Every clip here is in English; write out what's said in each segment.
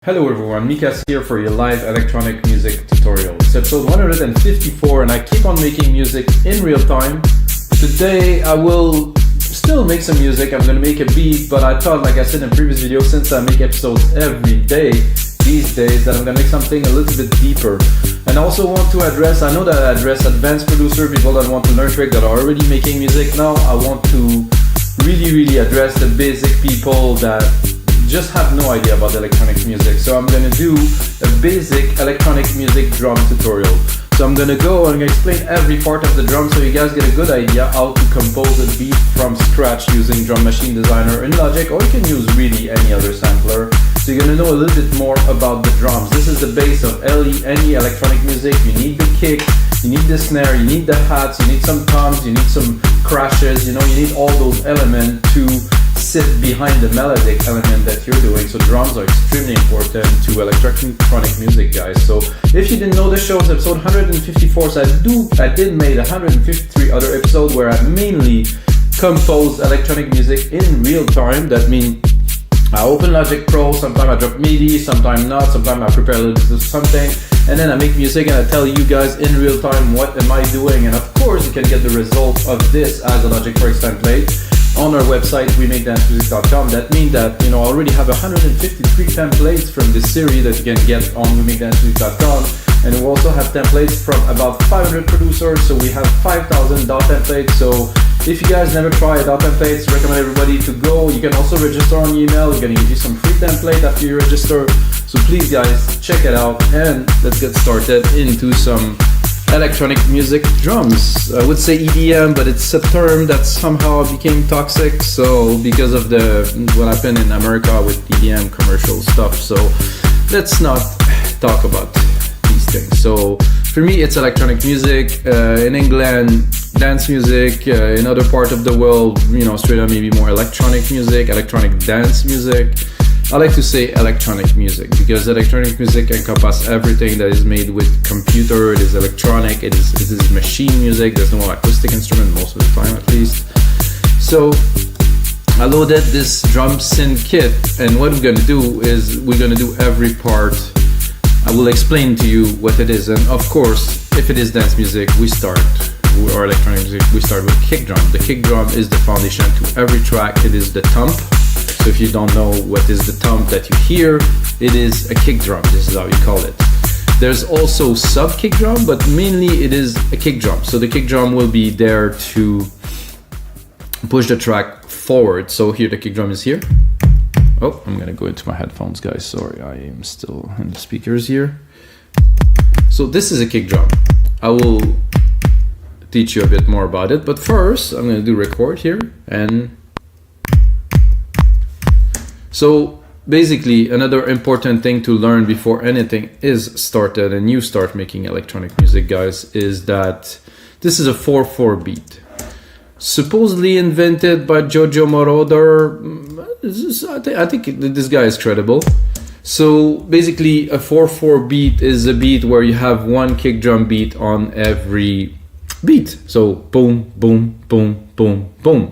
Hello everyone, Mikas here for your live electronic music tutorial. It's episode 154 and I keep on making music in real time. Today I will still make some music, I'm gonna make a beat, but I thought, like I said in previous videos, since I make episodes every day these days, that I'm gonna make something a little bit deeper. And I also want to address, I know that I address advanced producer, people that want to learn tricks, that are already making music. Now I want to really address the basic people that just have no idea about electronic music. So I'm gonna do a basic electronic music drum tutorial. So I'm gonna explain every part of the drum so you guys get a good idea how to compose a beat from scratch using Drum Machine Designer in Logic, or you can use really any other sampler. So you're gonna know a little bit more about the drums. This is the base of any electronic music. You need the kick, you need the snare, you need the hats, you need some toms, you need some crashes, you need all those elements to sit behind the melodic element that you're doing. So drums are extremely important to electronic music, guys. So if you didn't know, this show is episode 154. So I did made 153 other episodes where I mainly compose electronic music in real time. That means I open Logic Pro, sometimes I drop MIDI, sometimes not, sometimes I prepare a little bit of something, and then I make music and I tell you guys in real time what am I doing. And of course you can get the result of this as a Logic Pro X template on our website, wemakedancemusic.com. That means that I already have 153 templates from this series that you can get on wemakedancemusic.com, and we also have templates from about 500 producers. So we have 5,000 DAW templates. So if you guys never tried DAW templates, recommend everybody to go. You can also register on email. We're gonna give you some free template after you register. So please guys, check it out and let's get started into some electronic music drums. I would say EDM, but it's a term that somehow became toxic. So because of what happened in America with EDM commercial stuff. So let's not talk about these things. So for me, it's electronic music. In England, dance music. In other part of the world, Australia, maybe more electronic music, electronic dance music. I like to say electronic music because electronic music encompasses everything that is made with computer. It is electronic, it is machine music. There's no acoustic instrument most of the time, at least. So I loaded this drum synth kit, and what we're gonna do is we're gonna do every part. I will explain to you what it is, and of course, if it is dance music, or electronic music, we start with kick drum. The kick drum is the foundation to every track. It is the thump. So if you don't know what is the thump that you hear, it is a kick drum. This is how you call it. There's also sub kick drum, but mainly it is a kick drum. So the kick drum will be there to push the track forward. So here the kick drum is here. Oh, I'm gonna go into my headphones, guys. Sorry, I am still in the speakers here. So this is a kick drum. I will teach you a bit more about it, but first I'm gonna do record here. And so basically another important thing to learn before anything is started and you start making electronic music, guys, is that this is a 4/4 beat. Supposedly invented by Giorgio Moroder. I think this guy is credible. So basically a 4/4 beat is a beat where you have one kick drum beat on every beat. So boom, boom, boom, boom, boom.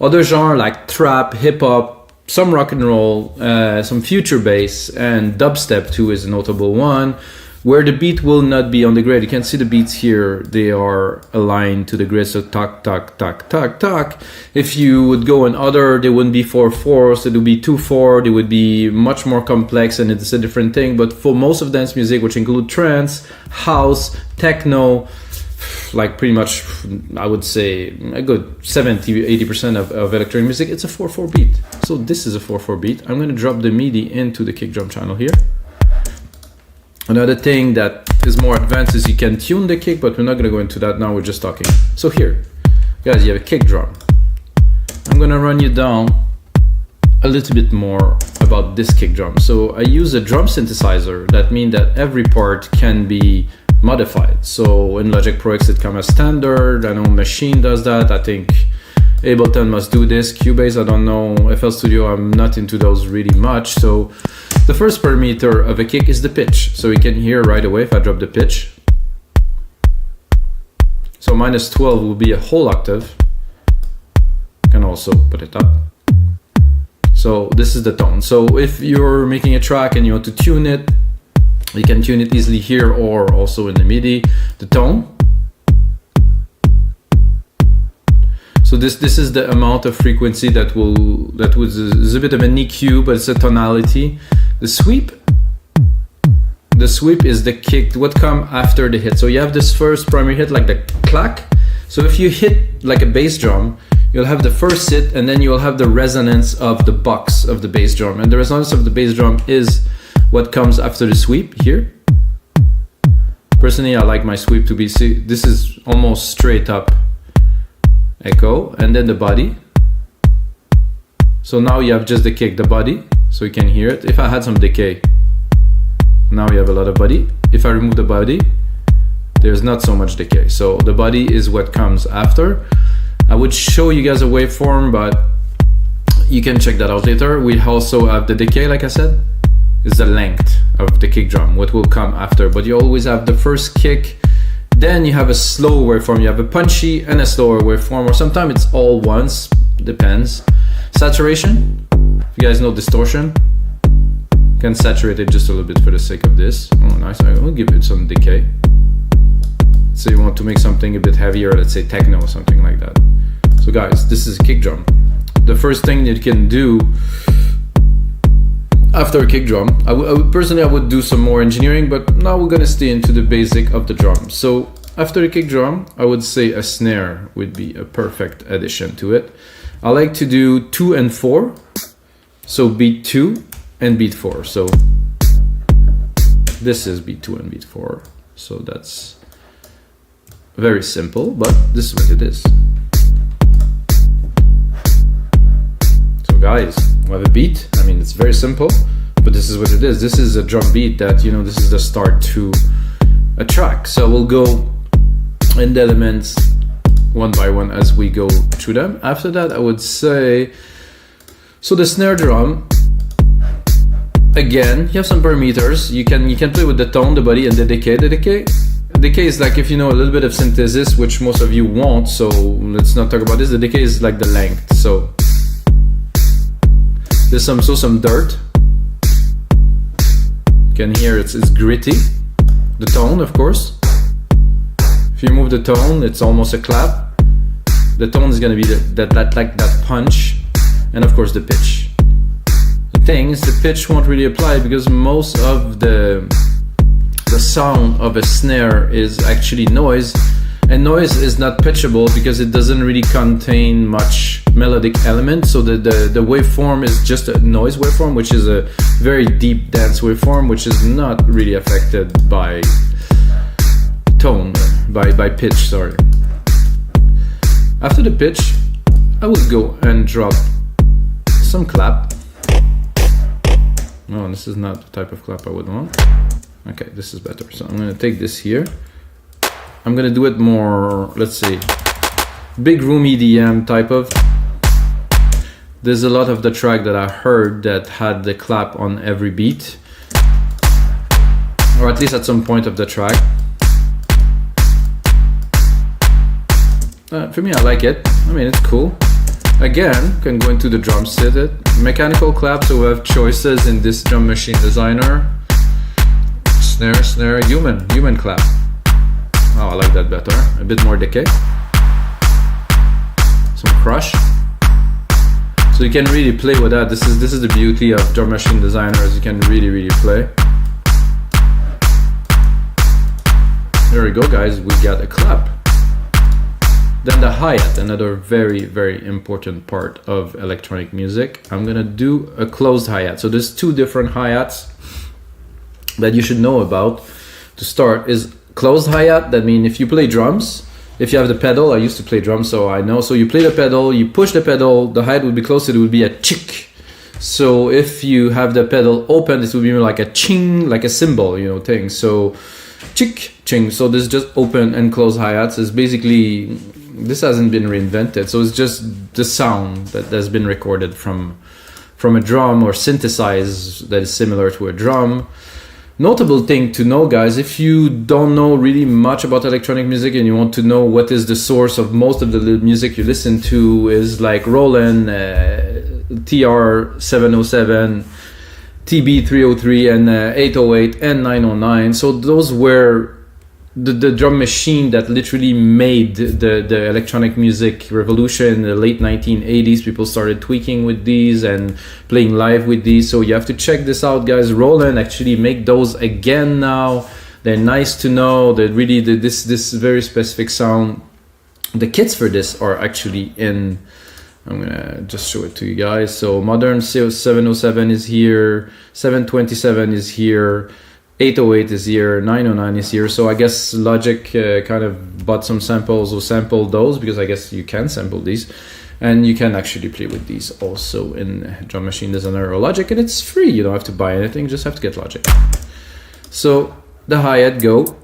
Other genre like trap, hip hop, some rock and roll, some future bass, and dubstep too is a notable one, where the beat will not be on the grid. You can see the beats here, they are aligned to the grid, so tuck, tuck, tuck, tuck, tuck. If you would go on other, they wouldn't be 4/4, so it would be 2/4, they would be much more complex, and it's a different thing. But for most of dance music, which include trance, house, techno, like pretty much, I would say a good 70-80% of electronic music, it's a 4/4 beat. So this is a 4/4 beat. I'm gonna drop the MIDI into the kick drum channel here. Another thing that is more advanced is you can tune the kick, but we're not gonna go into that now, we're just talking. So here, guys, you have a kick drum. I'm gonna run you down a little bit more about this kick drum. So I use a drum synthesizer. That means that every part can be modified. So in Logic Pro X it comes as standard. I know Machine does that. I think Ableton must do this. Cubase, I don't know. FL Studio, I'm not into those really much. So the first parameter of a kick is the pitch. So you can hear right away if I drop the pitch. So -12 will be a whole octave. You can also put it up. So this is the tone. So if you're making a track and you want to tune it, you can tune it easily here or also in the MIDI, the tone. So this is the amount of frequency that is a bit of an EQ, but it's a tonality. The sweep is the kick, what come after the hit. So you have this first primary hit, like the clack. So if you hit like a bass drum, you'll have the first hit, and then you'll have the resonance of the box of the bass drum. And the resonance of the bass drum is what comes after the sweep here. Personally, I like my sweep to be, see, this is almost straight up echo, and then the body. So now you have just the kick, the body, so you can hear it. If I had some decay, now you have a lot of body. If I remove the body, there's not so much decay. So the body is what comes after. I would show you guys a waveform, but you can check that out later. We also have the decay, like I said, is the length of the kick drum, what will come after. But you always have the first kick, then you have a slow waveform, you have a punchy and a slower waveform, or sometimes it's all once, depends. Saturation, if you guys know distortion, you can saturate it just a little bit for the sake of this. Oh nice, I will give it some decay. So you want to make something a bit heavier, let's say techno or something like that. So guys, this is a kick drum. The first thing that you can do after a kick drum, personally I would do some more engineering, but now we're gonna stay into the basic of the drum. So after the kick drum, I would say a snare would be a perfect addition to it. I like to do 2 and 4, so beat 2 and beat 4. So this is beat 2 and beat 4. So that's very simple, but this is what it is. So guys, we have a beat. I mean, it's very simple, but this is what it is. This is a drum beat that, you know, this is the start to a track. So we'll go in the elements one by one as we go through them. After that, I would say, so the snare drum, again, you have some parameters. You can play with the tone, the body, and the decay. The decay is like, if you know a little bit of synthesis, which most of you won't, so let's not talk about this. The decay is like the length. So there's some dirt. You can hear it's gritty. The tone, of course. If you move the tone, it's almost a clap. The tone is gonna be that punch, and of course the pitch. The thing is, the pitch won't really apply because most of the sound of a snare is actually noise, and noise is not pitchable because it doesn't really contain much melodic element. So the waveform is just a noise waveform, which is a very deep dance waveform, which is not really affected by tone, by pitch, sorry. After the pitch, I would go and drop some clap. No, this is not the type of clap I would want. Okay, this is better. So I'm gonna take this here. I'm gonna do it more, let's say, big room EDM type of. There's a lot of the track that I heard that had the clap on every beat, or at least at some point of the track. For me, I like it. I mean, it's cool. Again, can go into the drum set it. Mechanical clap, so we have choices in this drum machine designer. Snare, human clap. Oh, I like that better. A bit more decay. Some crush. So you can really play with that. This is the beauty of drum machine designers. You can really play. There we go, guys. We got a clap. Then the hi-hat, another very important part of electronic music. I'm gonna do a closed hi-hat. So there's two different hi-hats that you should know about. To start is closed hi-hat. That means if you play drums, if you have the pedal, I used to play drums, so I know. So you play the pedal, you push the pedal, the hi-hat would be closed, it would be a chick. So if you have the pedal open, this would be like a ching, like a cymbal, you know, thing. So chick, ching. So this just open and close hi-hats is basically, this hasn't been reinvented. So it's just the sound that has been recorded from a drum or synthesized that is similar to a drum. Notable thing to know, guys, if you don't know really much about electronic music and you want to know what is the source of most of the music you listen to, is like Roland, TR-707, TB-303, and 808 and 909. So those were the drum machine that literally made the electronic music revolution in the late 1980s. People started tweaking with these and playing live with these. So you have to check this out, guys. Roland actually make those again now. They're nice to know. They're really this very specific sound. The kits for this are actually in. I'm gonna just show it to you guys. So modern 707 is here, 727 is here, 808 is here, 909 is here. So I guess Logic kind of bought some samples or sampled those, because I guess you can sample these, and you can actually play with these also in Drum Machine Designer or Logic, and it's free. You don't have to buy anything, just have to get Logic. So the hi-hat go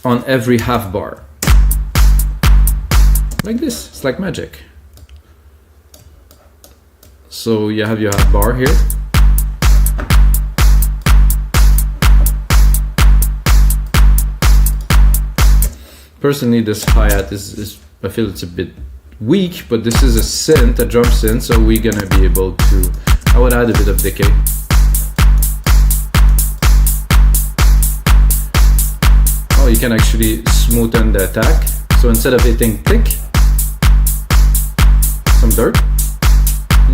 on every half bar, like this. It's like magic. So you have your half bar here. Personally, this hi-hat is I feel it's a bit weak, but this is a synth, a drum synth, so we're gonna be able to, I would add a bit of decay. Oh, you can actually smoothen the attack. So instead of hitting thick, some dirt.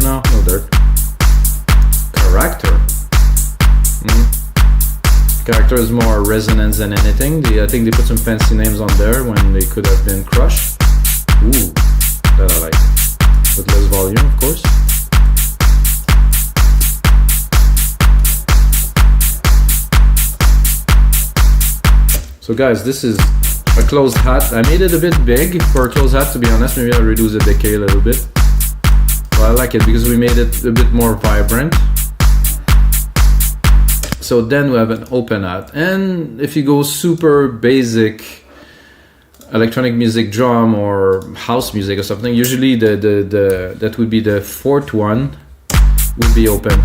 No dirt. Character. Character is more resonance than anything. I think they put some fancy names on there when they could have been Crush. Ooh, that I like. With less volume, of course. So guys, this is a closed hat. I made it a bit big for a closed hat, to be honest. Maybe I'll reduce the decay a little bit. But I like it because we made it a bit more vibrant. So then we have an open hat. And if you go super basic electronic music drum or house music or something, usually that would be the fourth one would be open.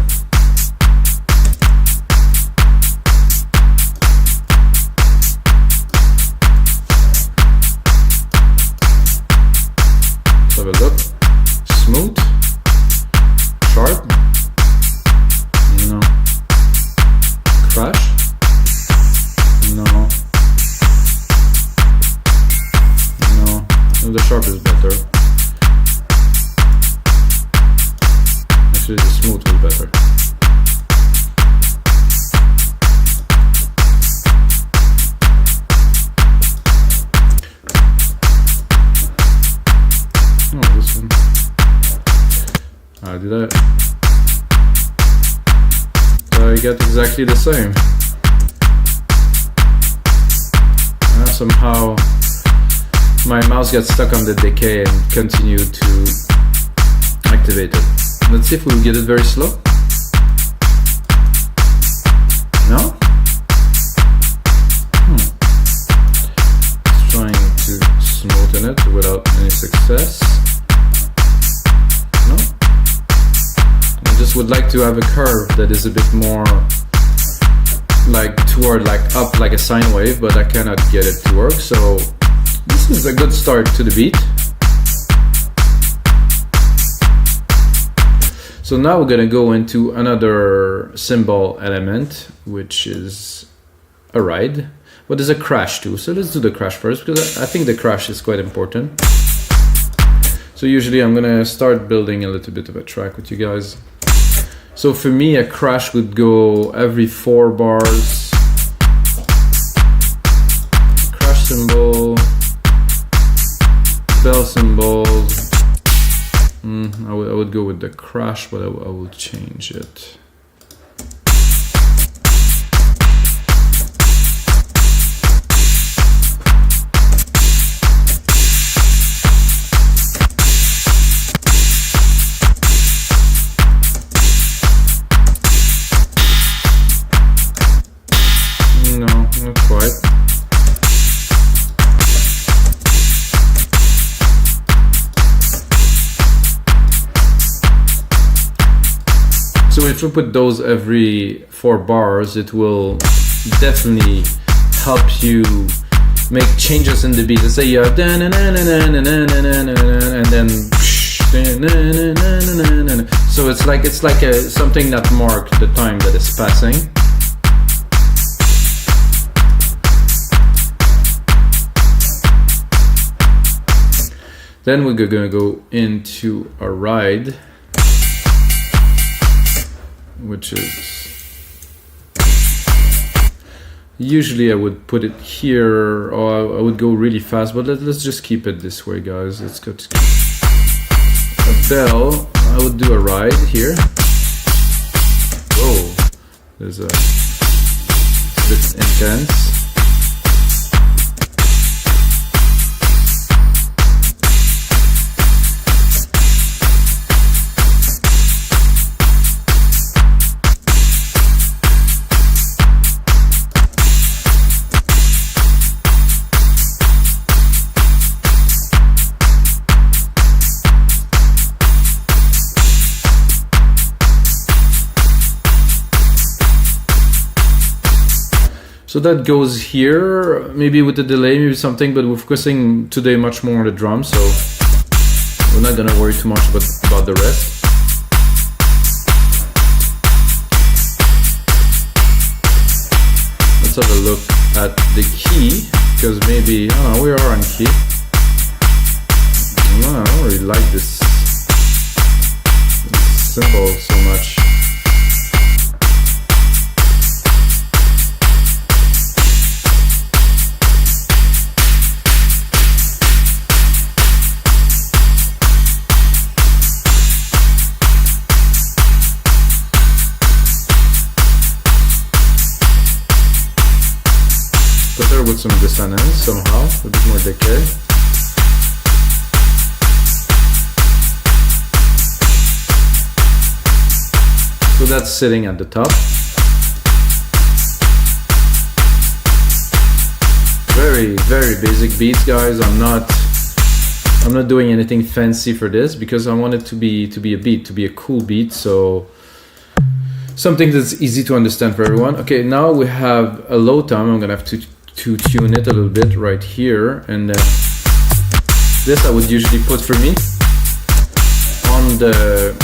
Let's have a look. Smooth. Sharp. No. Crash. No. No. The sharp is better. Actually, the smooth is better. Oh, this one. Did I? I get exactly the same. Somehow my mouse got stuck on the decay and continued to activate it. Let's see if we'll get it very slow. No? Just trying to smoothen it without any success. No? I just would like to have a curve that is a bit more like toward like up like a sine wave, but I cannot get it to work. So this is a good start to the beat. So now we're gonna go into another cymbal element, which is a ride, but there's a crash too. So let's do the crash first, because I think the crash is quite important. So usually I'm gonna start building a little bit of a track with you guys. So for me, a crash would go every 4 bars. Crash cymbal, bell cymbals. I would go with the crash, but I will change it. Not quite. So if we put those every 4 bars, it will definitely help you make changes in the beat. Let's say you have and then So it's like something that marks the time that is passing. Then we're gonna go into a ride, which is usually I would put it here, or I would go really fast, but let's just keep it this way, guys. Let's go to a bell. I would do a ride here. Whoa, there's a bit intense. So that goes here, maybe with the delay, maybe something, but we're focusing today much more on the drums, so we're not gonna worry too much about the rest. Let's have a look at the key, because maybe, I don't know, we are on key. I don't really like this cymbal so much. Better with some dissonance somehow, a bit more decay. So that's sitting at the top. Very, very basic beats, guys. I'm not doing anything fancy for this because I want it to be a beat, to be a cool beat. So something that's easy to understand for everyone. Okay, now we have a low tom. I'm gonna have to tune it a little bit right here, and this I would usually put for me on the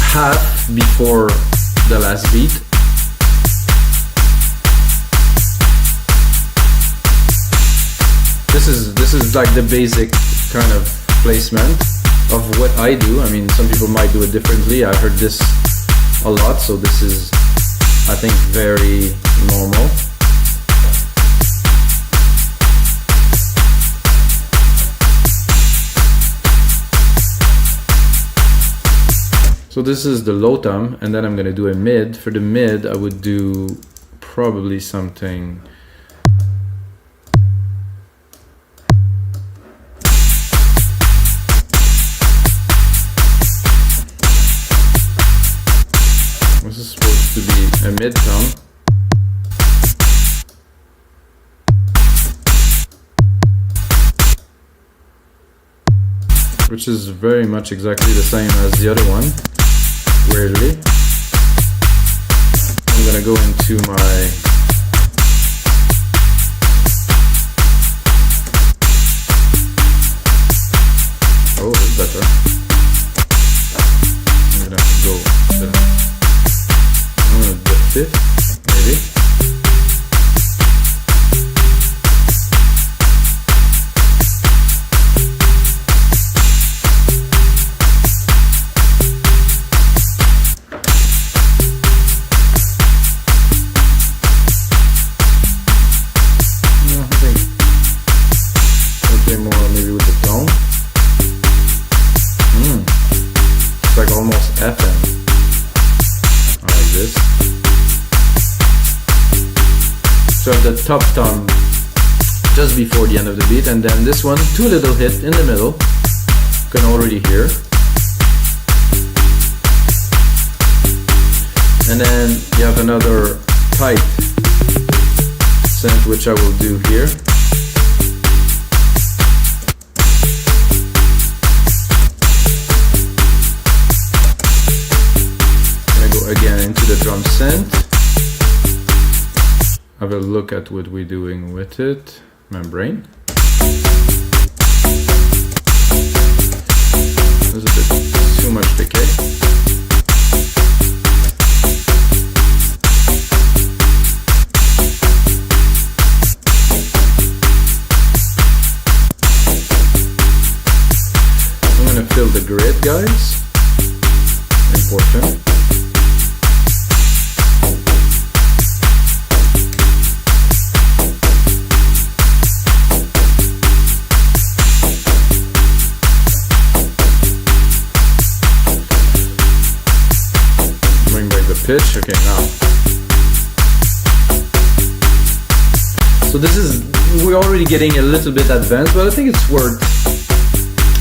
half before the last beat. This is like the basic kind of placement of what I do. I mean, some people might do it differently. I heard this a lot, so this is, I think, very normal. So this is the low tom, and then I'm gonna do a mid. For the mid, I would do probably something. This is supposed to be a mid tom. Which is very much exactly the same as the other one. Weirdly, I'm gonna go into my oh, it's better. I'm gonna have to go the fifth, maybe. So I have the top tom just before the end of the beat, and then this one, two little hit in the middle, you can already hear. And then you have another tight synth, which I will do here. I'm gonna go again into the drum synth. Have a look at what we're doing with it. Membrane. There's a decay. I'm gonna fill the grid, guys. Important. Pitch. Okay, now. So this is, we're already getting a little bit advanced, but I think it's worth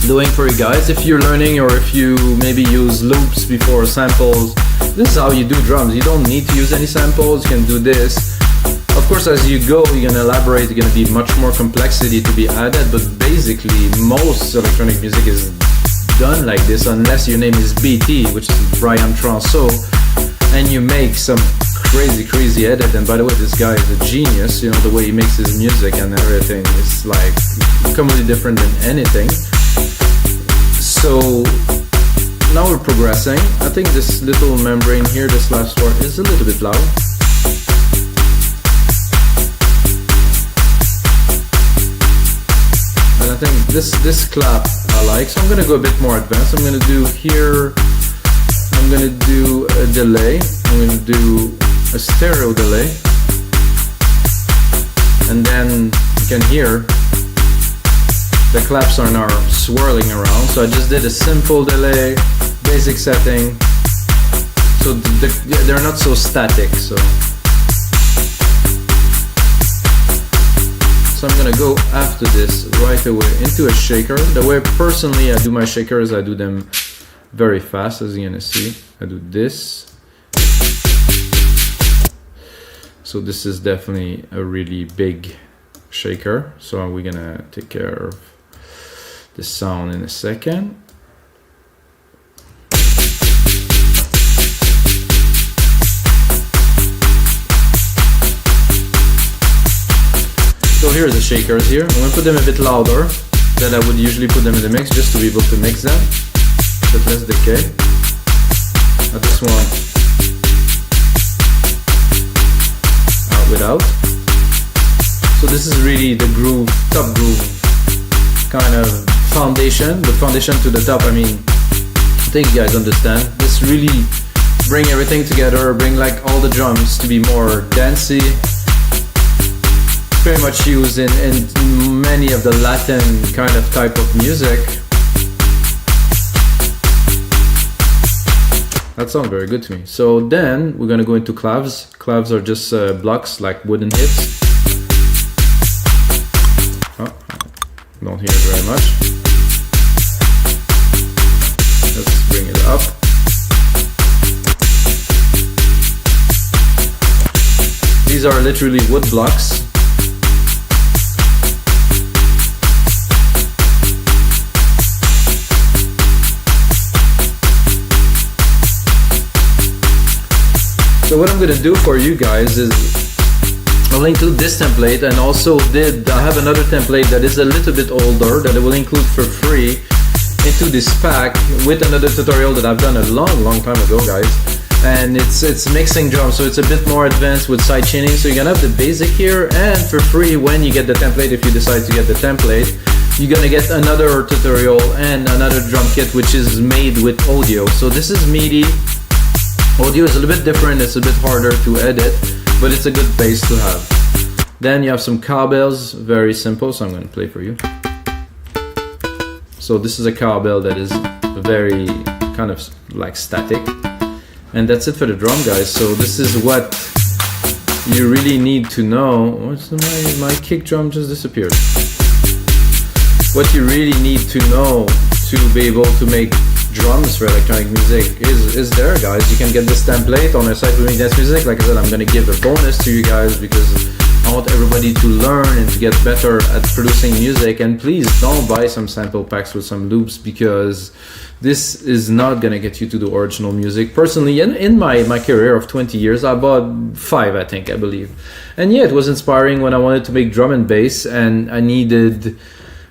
doing for you guys. If you're learning, or if you maybe use loops before samples, this is how you do drums. You don't need to use any samples, you can do this. Of course, as you go, you're gonna elaborate, you're gonna be much more complexity to be added, but basically most electronic music is done like this, unless your name is BT, which is Brian Transo, and you make some crazy edit. And by the way, this guy is a genius, you know, the way he makes his music and everything is like completely different than anything. So now we're progressing. I think this little membrane here, this last one, is a little bit loud. And I think this clap I like, so I'm gonna go a bit more advanced. I'm gonna do here, I'm gonna do a delay, I'm gonna do a stereo delay, and then you can hear the claps are now swirling around. So I just did a simple delay, basic setting, so they're not so static. So I'm gonna go after this right away into a shaker. The way personally I do my shakers, I do them very fast, as you're gonna see. I do this. So this is definitely a really big shaker. So we're gonna take care of the sound in a second. So here's the shakers here. I'm gonna put them a bit louder than I would usually put them in the mix, just to be able to mix them. But less decay. At this one, without. So this is really the groove, top groove kind of foundation. But foundation to the top, I mean, I think you guys understand. This really bring everything together, bring like all the drums to be more dancey. Very much used in many of the Latin kind of type of music. That sounds very good to me. So then we're gonna go into claves. Claves are just blocks, like wooden hits. Oh, don't hear it very much. Let's bring it up. These are literally wood blocks. So what I'm gonna do for you guys is I'll include this template, and also I have another template that is a little bit older that I will include for free into this pack with another tutorial that I've done a long time ago, guys. And it's mixing drums, so it's a bit more advanced with side chaining. So you're gonna have the basic here, and for free when you get the template, if you decide to get the template, you're gonna get another tutorial and another drum kit which is made with audio. So this is MIDI. Audio is a little bit different, it's a bit harder to edit, but it's a good base to have. Then you have some cowbells, very simple, so I'm going to play for you. So this is a cowbell that is very kind of like static. And that's it for the drum, guys. So this is what you really need to know. What's my kick drum just disappeared. What you really need to know to be able to make drums for electronic music is there, guys. You can get this template on our site for Make Dance Music. Like I said, I'm gonna give a bonus to you guys because I want everybody to learn and to get better at producing music. And please don't buy some sample packs with some loops, because this is not gonna get you to the original music. Personally, in my career of 20 years, I bought 5, I believe. And yeah, it was inspiring when I wanted to make drum and bass, and I needed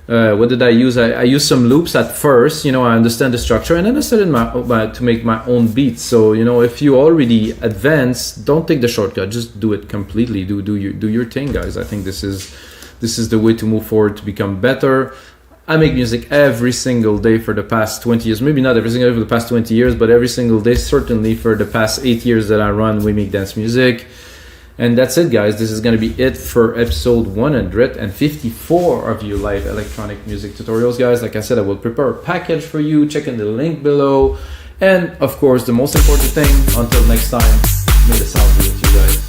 What did I use? I used some loops at first, you know, I understand the structure, and then I started to make my own beats. So, you know, if you already advanced, don't take the shortcut, just do it completely. Do your thing, guys. I think this is the way to move forward, to become better. I make music every single day for the past 20 years. Maybe not every single day for the past 20 years, but every single day, certainly for the past 8 years that I run We Make Dance Music. And that's it, guys. This is going to be it for episode 154 of You Live Electronic Music Tutorials, guys. Like I said, I will prepare a package for you. Check in the link below. And, of course, the most important thing, until next time, may the sound be with you guys.